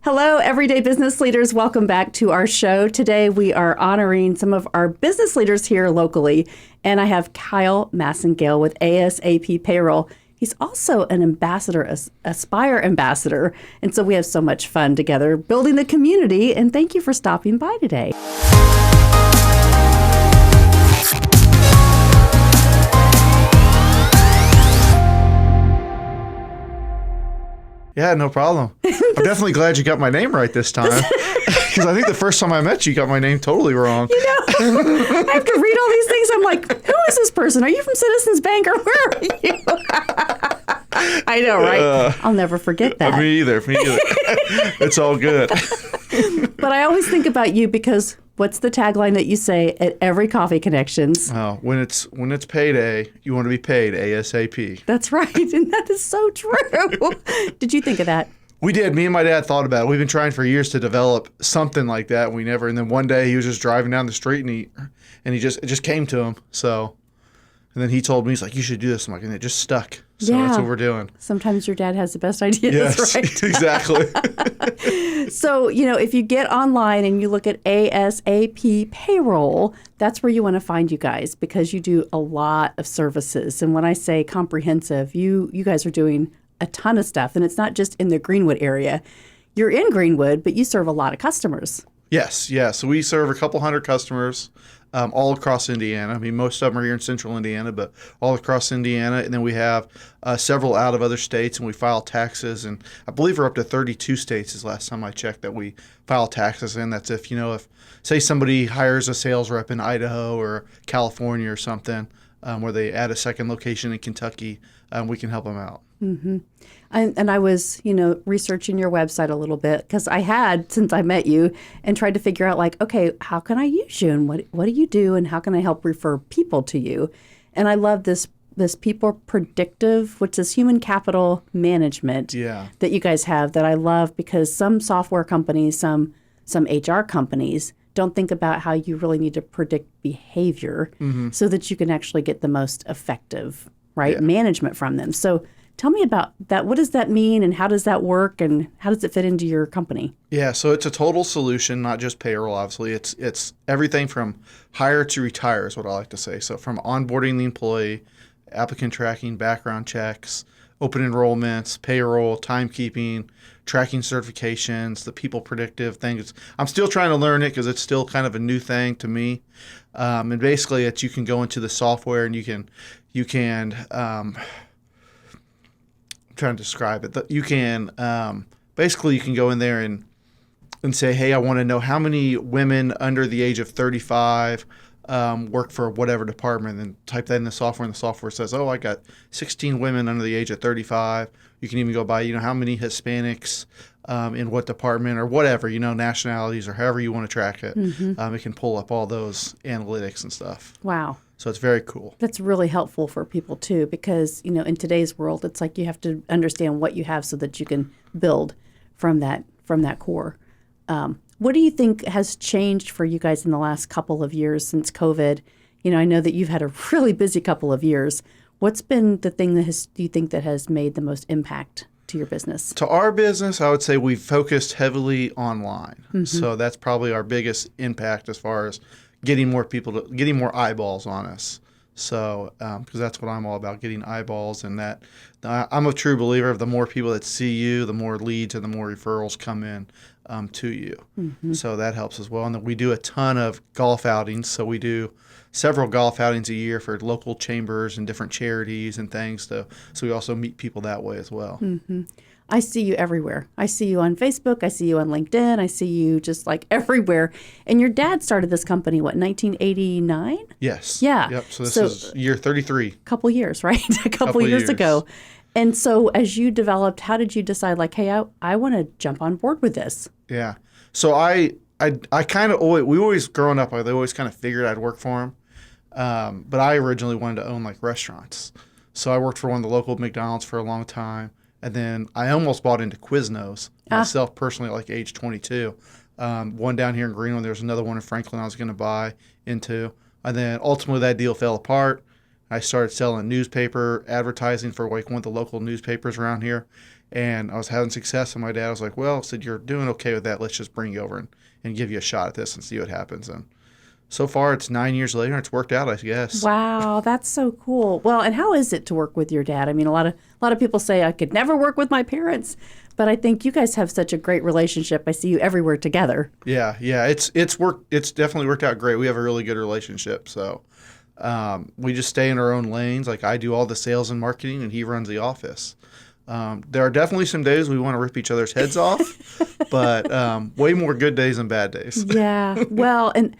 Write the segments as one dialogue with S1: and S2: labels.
S1: Hello, everyday business leaders. Welcome back to our show. Today, we are honoring some of our business leaders here locally. And I have Kyle Masengale with ASAP Payroll. He's also an ambassador, Aspire ambassador. And so we have so much fun together building the community. And thank you for stopping by today.
S2: Yeah, no problem. I'm definitely glad you got my name right this time. Because I think the first time I met you, you got my name totally wrong.
S1: You know, I have to read all these things. I'm like, who is this person? Are you from Citizens Bank or where are you? I know, right? I'll never forget that.
S2: Me either. It's all good.
S1: But I always think about you because what's the tagline that you say at every Coffee Connections?
S2: Oh, when it's payday, you want to be paid ASAP.
S1: That's right. And that is so true. Did you think of that?
S2: We did. Me and my dad thought about it. We've been trying for years to develop something like that. And and then one day he was just driving down the street and it just came to him. So, and then he told me, he's like, you should do this. I'm like, and it just stuck. So that's what we're doing.
S1: Sometimes your dad has the best ideas,
S2: yes,
S1: right?
S2: Exactly.
S1: So, if you get online and you look at ASAP Payroll, that's where you want to find you guys because you do a lot of services. And when I say comprehensive, you guys are doing a ton of stuff. And it's not just in the Greenwood area. You're in Greenwood, but you serve a lot of customers.
S2: Yes. So we serve a couple hundred customers all across Indiana. I mean, most of them are here in central Indiana, but all across Indiana. And then we have several out of other states, and we file taxes. And I believe we're up to 32 states is last time I checked that we file taxes in. That's if say somebody hires a sales rep in Idaho or California or something, where they add a second location in Kentucky, we can help them out.
S1: Mm-hmm. And I was, researching your website a little bit because I had since I met you and tried to figure out okay, how can I use you and what do you do and how can I help refer people to you? And I love this people predictive, which is human capital management that you guys have that I love because some software companies, some HR companies don't think about how you really need to predict behavior so that you can actually get the most effective management from them. So tell me about that. What does that mean and how does that work and how does it fit into your company?
S2: Yeah, so it's a total solution, not just payroll, obviously. It's everything from hire to retire is what I like to say. So from onboarding the employee, applicant tracking, background checks, open enrollments, payroll, timekeeping, tracking certifications, the people predictive things. I'm still trying to learn it because it's still kind of a new thing to me. And basically you can go into the software and you can I'm trying to describe it. You can basically you can go in there and say, hey, I want to know how many women under the age of 35 work for whatever department, and type that in the software, and the software says, oh, I got 16 women under the age of 35. You can even go by, how many Hispanics in what department or whatever, nationalities or however you want to track it. It can pull up all those analytics and stuff.
S1: Wow.
S2: So it's very cool.
S1: That's really helpful for people too, because, in today's world, it's like you have to understand what you have so that you can build from that core. What do you think has changed for you guys in the last couple of years since COVID? I know that you've had a really busy couple of years. What's been the thing do you think that has made the most impact to your business?
S2: To our business, I would say we've focused heavily online. So that's probably our biggest impact as far as getting more eyeballs on us. So, because that's what I'm all about, getting eyeballs, and that I'm a true believer of the more people that see you, the more leads and the more referrals come in to you. So that helps as well. And then we do a ton of golf outings. So we do several golf outings a year for local chambers and different charities and things. So we also meet people that way as well.
S1: I see you everywhere. I see you on Facebook. I see you on LinkedIn. I see you just everywhere. And your dad started this company, 1989?
S2: Yes.
S1: Yeah.
S2: Yep. So this is year 33.
S1: A couple years, right? a couple years ago. And so as you developed, how did you decide hey, I want to jump on board with this?
S2: Yeah. So I kind of we always growing up, they always kind of figured I'd work for them. But I originally wanted to own restaurants. So I worked for one of the local McDonald's for a long time. And then I almost bought into Quiznos myself personally at age 22. One down here in Greenwood. There's another one in Franklin I was going to buy into. And then ultimately that deal fell apart. I started selling newspaper advertising for one of the local newspapers around here. And I was having success, and my dad was like, well, said, you're doing okay with that. Let's just bring you over and give you a shot at this and see what happens. And so far, it's 9 years later, and it's worked out, I guess.
S1: Wow, that's so cool. Well, and how is it to work with your dad? I mean, a lot of people say I could never work with my parents, but I think you guys have such a great relationship. I see you everywhere together.
S2: Yeah, it's worked. It's definitely worked out great. We have a really good relationship. So we just stay in our own lanes. Like I do all the sales and marketing, and he runs the office. There are definitely some days we want to rip each other's heads off, but way more good days than bad days.
S1: Yeah. Well, and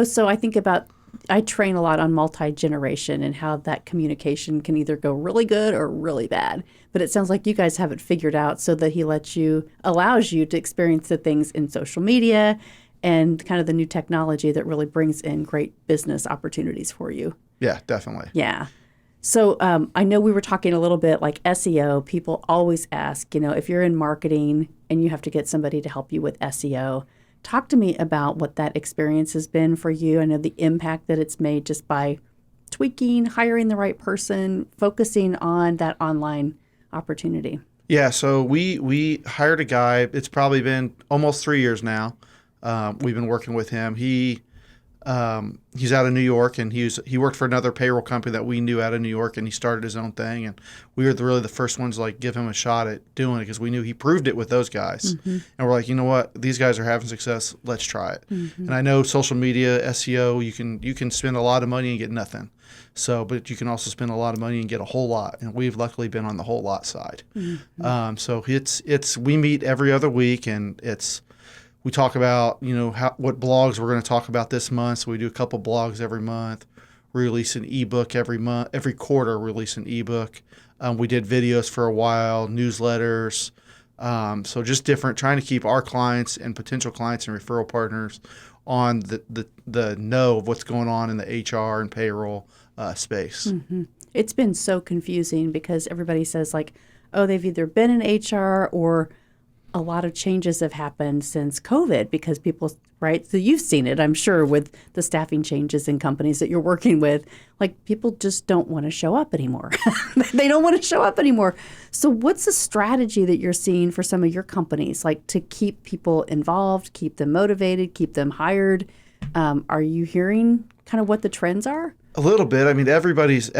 S1: so I think about, I train a lot on multi-generation and how that communication can either go really good or really bad. But it sounds like you guys have it figured out so that he allows you to experience the things in social media and kind of the new technology that really brings in great business opportunities for you.
S2: Yeah, definitely.
S1: Yeah. So I know we were talking a little bit like SEO. People always ask, if you're in marketing and you have to get somebody to help you with SEO, talk to me about what that experience has been for you. I know the impact that it's made just by tweaking, hiring the right person, focusing on that online opportunity.
S2: Yeah, so we hired a guy. It's probably been almost 3 years now. We've been working with him. He's out of New York, and he worked for another payroll company that we knew out of New York, and he started his own thing. And we were really the first ones to give him a shot at doing it because we knew he proved it with those guys. Mm-hmm. And we're like, you know what? These guys are having success. Let's try it. Mm-hmm. And I know social media, SEO, you can spend a lot of money and get nothing. But you can also spend a lot of money and get a whole lot. And we've luckily been on the whole lot side. Mm-hmm. So we meet every other week, and we talk about, what blogs we're going to talk about this month. So we do a couple blogs every month. We release an ebook every month. Every quarter, release an ebook. We did videos for a while, newsletters. So just different, trying to keep our clients and potential clients and referral partners on the know of what's going on in the HR and payroll space.
S1: Mm-hmm. It's been so confusing because everybody says they've either been in HR or a lot of changes have happened since COVID because people, right? So you've seen it, I'm sure, with the staffing changes in companies that you're working with. People just don't want to show up anymore. They don't want to show up anymore. So what's the strategy that you're seeing for some of your companies, to keep people involved, keep them motivated, keep them hired? Are you hearing kind of what the trends are?
S2: A little bit. I mean, everybody's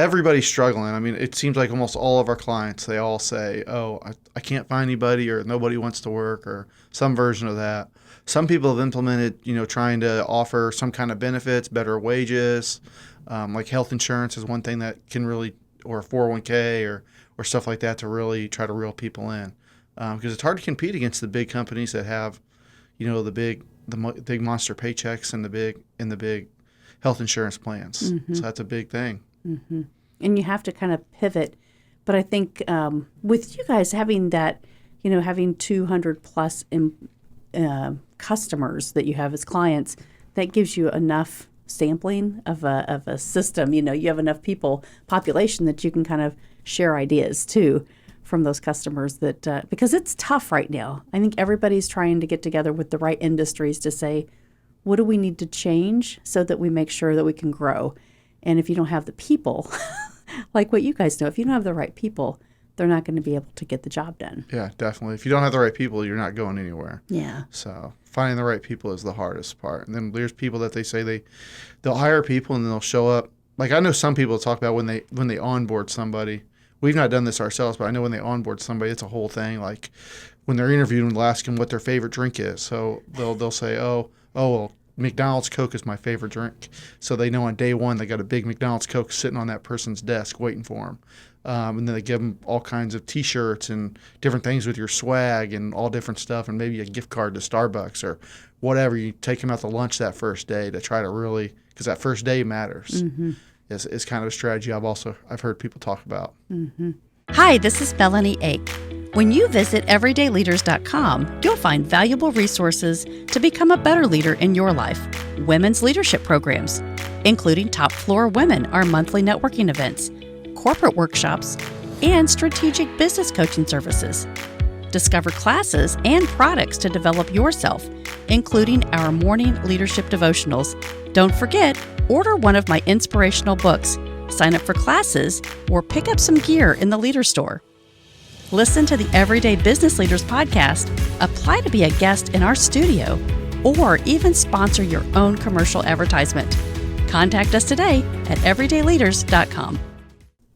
S2: struggling. I mean, it seems like almost all of our clients, they all say, oh, I can't find anybody, or nobody wants to work, or some version of that. Some people have implemented, trying to offer some kind of benefits, better wages, like health insurance is one thing that can really, or 401k or stuff like that to really try to reel people in. Because it's hard to compete against the big companies that have, the big monster paychecks and the big health insurance plans. Mm-hmm. So that's a big thing.
S1: Mm-hmm. And you have to kind of pivot. But I think with you guys having that, having 200 plus customers that you have as clients, that gives you enough sampling of a system. You have enough population that you can kind of share ideas too from those customers that, because it's tough right now. I think everybody's trying to get together with the right industries to say, what do we need to change so that we make sure that we can grow? And if you don't have the people, like what you guys know, if you don't have the right people, they're not going to be able to get the job done.
S2: Yeah, definitely. If you don't have the right people, you're not going anywhere.
S1: Yeah.
S2: So finding the right people is the hardest part. And then there's people that they say they'll hire people and then they'll show up. Like I know some people talk about when they onboard somebody. We've not done this ourselves, but I know when they onboard somebody, it's a whole thing. Like when they're interviewing, they'll ask them what their favorite drink is. So they'll say, oh, well, McDonald's Coke is my favorite drink. So they know on day one they got a big McDonald's Coke sitting on that person's desk waiting for them. And then they give them all kinds of T-shirts and different things with your swag and all different stuff, and maybe a gift card to Starbucks or whatever. You take them out to lunch that first day to try to really, because that first day matters. Mm-hmm. Is kind of a strategy I've heard people talk about.
S1: Mm-hmm. Hi, this is Melanie Ake. When you visit everydayleaders.com, you'll find valuable resources to become a better leader in your life. Women's leadership programs, including Top Floor Women, our monthly networking events, corporate workshops, and strategic business coaching services. Discover classes and products to develop yourself, including our morning leadership devotionals. Don't forget, order one of my inspirational books, sign up for classes, or pick up some gear in the Leader Store.
S3: Listen to the Everyday Business Leaders podcast, apply to be a guest in our studio, or even sponsor your own commercial advertisement. Contact us today at everydayleaders.com.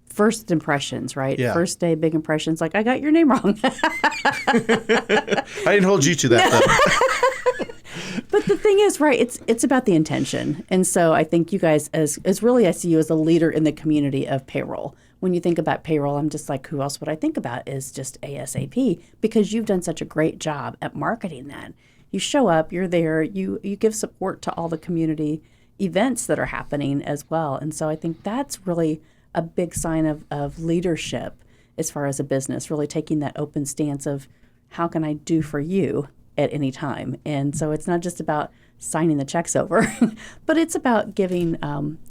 S1: First impressions, right?
S2: Yeah.
S1: First day, big impressions. Like, I got your name wrong.
S2: I didn't hold you to that, though.
S1: But the thing is, right, it's about the intention. And so I think you guys, as really I see you as a leader in the community of payroll. When you think about payroll, I'm just like, who else would I think about is just ASAP, because you've done such a great job at marketing that. You show up, you're there, you give support to all the community events that are happening as well. And so I think that's really a big sign of leadership as far as a business, really taking that open stance of how can I do for you at any time. And so it's not just about signing the checks over, but it's about giving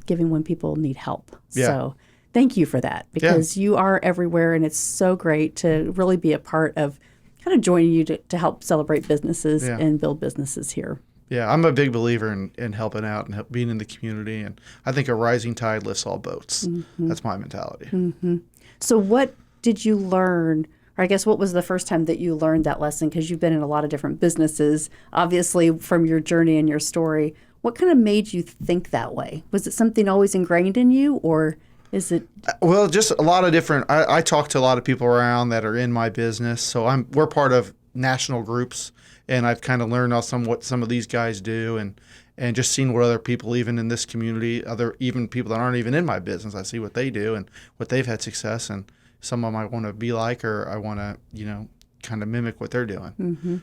S1: when people need help.
S2: Yeah.
S1: So thank you for that, because you are everywhere, and it's so great to really be a part of kind of joining you to help celebrate businesses and build businesses here.
S2: Yeah, I'm a big believer in helping out and being in the community, and I think a rising tide lifts all boats. Mm-hmm. That's my mentality.
S1: Mm-hmm. So what did you learn, or I guess what was the first time that you learned that lesson? Because you've been in a lot of different businesses, obviously, from your journey and your story. What kind of made you think that way? Was it something always ingrained in you, or is it?
S2: Well, just a lot of different. I talk to a lot of people around that are in my business, so we're part of national groups, and I've kind of learned what some of these guys do, and just seen what other people, even in this community, even people that aren't even in my business, I see what they do and what they've had success, and some of them I want to be like, or I want to, kind of mimic what they're doing.
S1: Mm-hmm.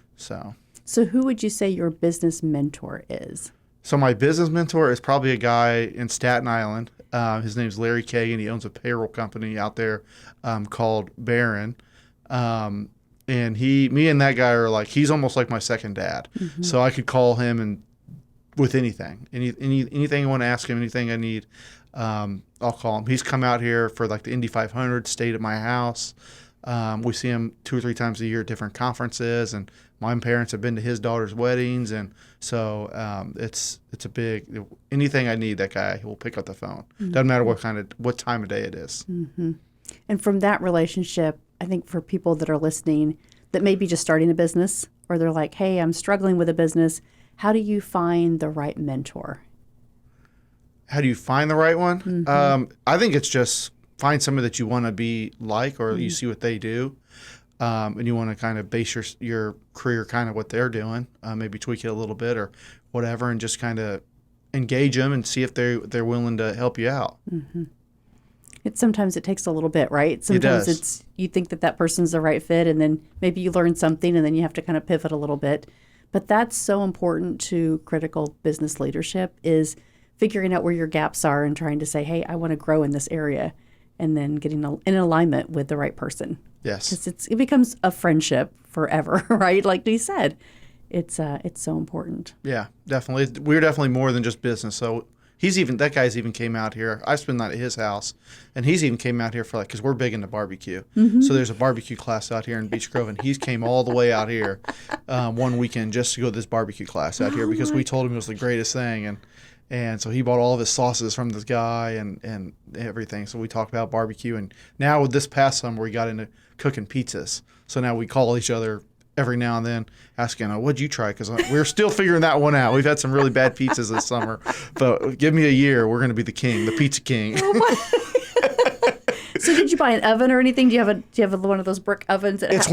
S2: So
S1: who would you say your business mentor is?
S2: So my business mentor is probably a guy in Staten Island. His name's Larry Kagan. He owns a payroll company out there called Barron. And me and that guy are like, he's almost like my second dad. Mm-hmm. So I could call him and with anything I want to ask him, anything I need, I'll call him. He's come out here for like the Indy 500, stayed at my house. We see him 2 or 3 times a year at different conferences, and my parents have been to his daughter's weddings, and so it's a big, anything I need, that guy will pick up the phone. Mm-hmm. Doesn't matter what time of day it is.
S1: Mm-hmm. And from that relationship, I think for people that are listening that may be just starting a business, or they're like, hey, I'm struggling with a business, how do you find the right mentor?
S2: How do you find the right one?
S1: Mm-hmm.
S2: I think it's just find somebody that you want to be like, or you see what they do, and you want to kind of base your career kind of what they're doing, maybe tweak it a little bit or whatever, and just kind of engage them and see if they're willing to help you out.
S1: Mm-hmm. Sometimes it takes a little bit, right? Sometimes it's you think that person's the right fit, and then maybe you learn something, and then you have to kind of pivot a little bit. But that's so important to critical business leadership, is figuring out where your gaps are and trying to say, hey, I want to grow in this area, and then getting in alignment with the right person.
S2: Yes.
S1: Because it becomes a friendship forever, right? Like you said, it's so important.
S2: Yeah, definitely. We're definitely more than just business. So that guy's even came out here. I spent the night at his house, and he's even came out here for because we're big into barbecue. Mm-hmm. So there's a barbecue class out here in Beech Grove, and he's came all the way out here one weekend just to go to this barbecue class out here because we told him it was the greatest thing. And so he bought all of his sauces from this guy and everything. So we talked about barbecue. And now with this past summer, we got into cooking pizzas. So now we call each other every now and then asking, what'd you try? Because we're still figuring that one out. We've had some really bad pizzas this summer. But give me a year, we're going to be the pizza king.
S1: Oh my. So did you buy an oven or anything? Do you have one of those brick ovens?
S2: It's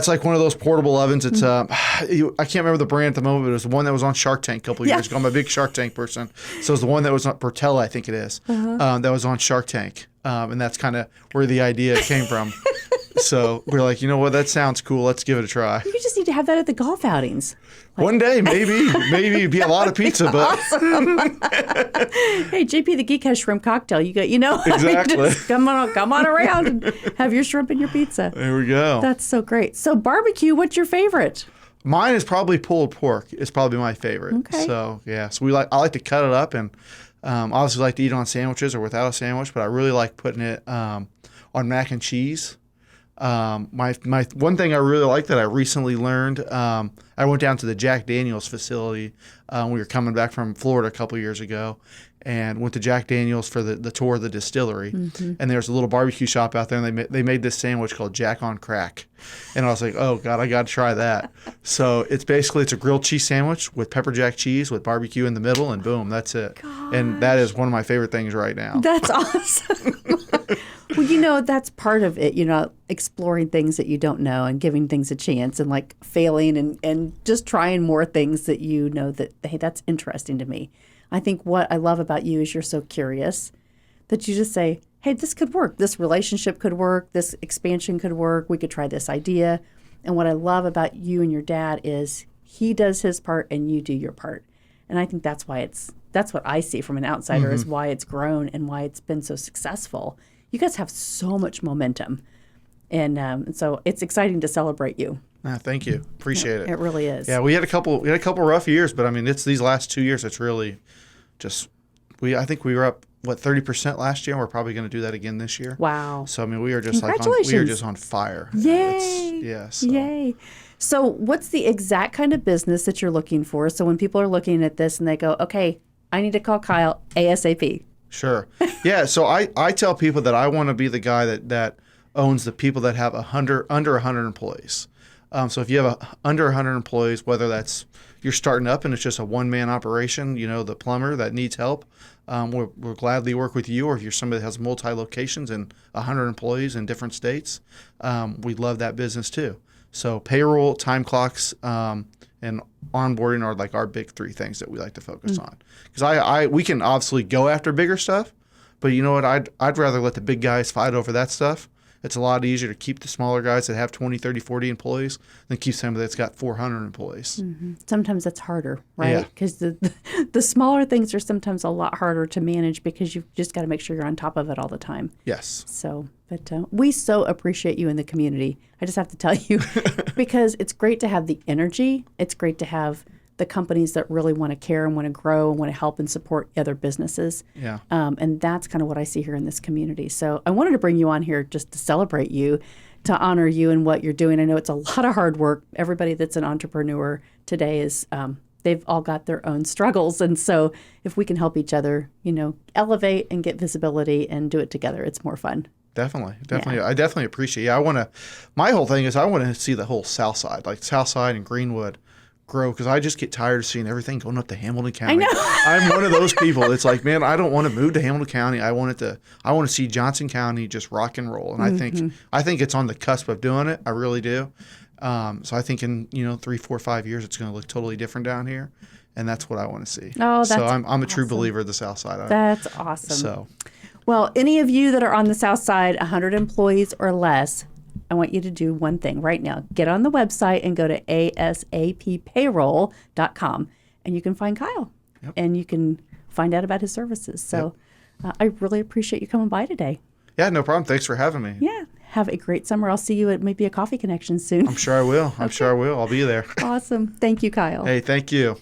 S2: like one of those portable ovens. It's I can't remember the brand at the moment, but it was the one that was on Shark Tank a couple of years ago. I'm a big Shark Tank person, so it's the one that was on Portella, I think it is, that was on Shark Tank, and that's kind of where the idea came from. So we're like, you know what, that sounds cool. Let's give it a try.
S1: You just need to have that at the golf outings.
S2: One day, maybe it'd be a lot of pizza, but
S1: awesome. Hey, JP the Geek has shrimp cocktail.
S2: Exactly.
S1: Just come on around and have your shrimp and your pizza.
S2: There we go.
S1: That's so great. So barbecue, what's your favorite?
S2: Mine is probably pulled pork. It's probably my favorite.
S1: Okay.
S2: So yeah, I like to cut it up, and obviously like to eat it on sandwiches or without a sandwich, but I really like putting it on mac and cheese. My one thing I really like that I recently learned, I went down to the Jack Daniel's facility. We were coming back from Florida a couple years ago, and went to Jack Daniel's for the tour of the distillery. And there's a little barbecue shop out there, and they made this sandwich called Jack on Crack. And I was like, oh God, I got to try that. So it's a grilled cheese sandwich with pepper jack cheese with barbecue in the middle, and boom, that's it.
S1: Gosh.
S2: And that is one of my favorite things right now.
S1: That's awesome. Well, that's part of it, exploring things that you don't know and giving things a chance and like failing and just trying more things that that, hey, that's interesting to me. I think what I love about you is you're so curious that you just say, hey, this could work. This relationship could work. This expansion could work. We could try this idea. And what I love about you and your dad is he does his part and you do your part. And I think that's what I see from an outsider is why it's grown and why it's been so successful. You guys have so much momentum. And so it's exciting to celebrate you.
S2: Thank you. Appreciate it.
S1: It really is.
S2: Yeah, we had a couple rough years, but I mean, it's these last 2 years. It's really just I think we were up 30% last year, and we're probably going to do that again this year.
S1: Wow.
S2: So I mean, we are just on fire.
S1: Yay! Yay! So what's the exact kind of business that you're looking for? So when people are looking at this and they go, okay, I need to call Kyle ASAP.
S2: Sure. Yeah. So I tell people that I want to be the guy that owns the people that have under 100 employees. So if you have under 100 employees, whether that's you're starting up and it's just a one-man operation, the plumber that needs help, we'll gladly work with you. Or if you're somebody that has multi-locations and 100 employees in different states, we love that business too. So payroll, time clocks, and onboarding are like our big three things that we like to focus on. Because we can obviously go after bigger stuff, but you know what? I'd rather let the big guys fight over that stuff. It's a lot easier to keep the smaller guys that have 20, 30, 40 employees than keep somebody that's got 400 employees.
S1: Mm-hmm. Sometimes that's harder, right? Because the smaller things are sometimes a lot harder to manage because you've just got to make sure you're on top of it all the time.
S2: Yes.
S1: So, but we so appreciate you in the community. I just have to tell you, because it's great to have the energy. It's great to have the companies that really want to care and want to grow and want to help and support other businesses.
S2: Yeah.
S1: And that's kind of what I see here in this community. So I wanted to bring you on here just to celebrate you, to honor you and what you're doing. I know it's a lot of hard work. Everybody that's an entrepreneur today is, they've all got their own struggles. And so if we can help each other, elevate and get visibility and do it together, it's more fun.
S2: Definitely. Yeah. I definitely appreciate it. My whole thing is I want to see the whole South Side, like South Side and Greenwood, grow, because I just get tired of seeing everything going up to Hamilton County.
S1: I know.
S2: I'm one of those people. It's like, man, I don't want to move to Hamilton County. I want to see Johnson County just rock and roll. And I think it's on the cusp of doing it. I really do. So I think in 3, 4, 5 years it's going to look totally different down here, and that's what I want to see.
S1: Oh, that's
S2: so I'm a true
S1: awesome.
S2: believer of the South Side.
S1: That's awesome.
S2: So,
S1: well, any of you that are on the South Side, 100 employees or less, I want you to do one thing right now. Get on the website and go to ASAPPayroll.com, and you can find Kyle, and you can find out about his services. So I really appreciate you coming by today.
S2: Yeah, no problem. Thanks for having me.
S1: Yeah. Have a great summer. I'll see you at maybe a coffee connection soon.
S2: I'm sure I will. I'll be there.
S1: Awesome. Thank you, Kyle.
S2: Hey, thank you.